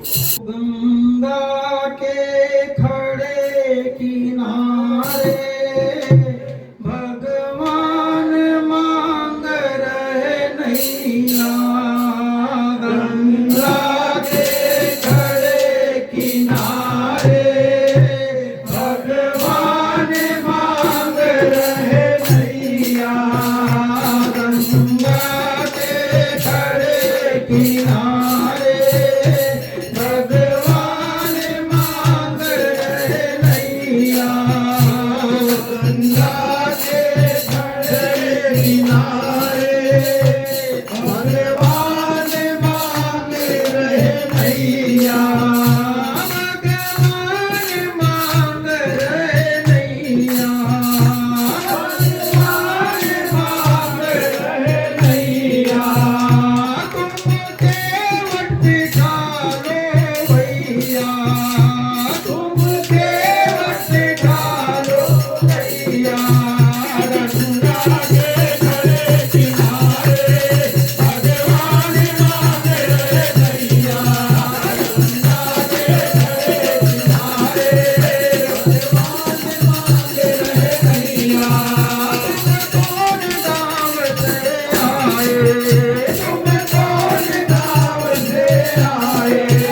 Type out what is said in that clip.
गंगा के खड़े किनारे भगवान मांग रहे नैया। गंगा के खड़े किनारे भगवान मांग रहे नैया। गंगा के खड़े किनारे भगवान मांग रहे नैया। गंगा के खड़े किनारे भगवान मांग रहे नैया। भगवान मांग रहे नैया। भगवान मांग रहे नैया। तुम केवट बिठा लो भैया। तुम केवट बिठा लो भैया। गंगा के खड़े किनारे भगवान मांग रहे नैया। गंगा के खड़े किनारे भगवान मांग रहे नैया। तुम कौन गाँव से आए? तुम कौन गाँव से आए?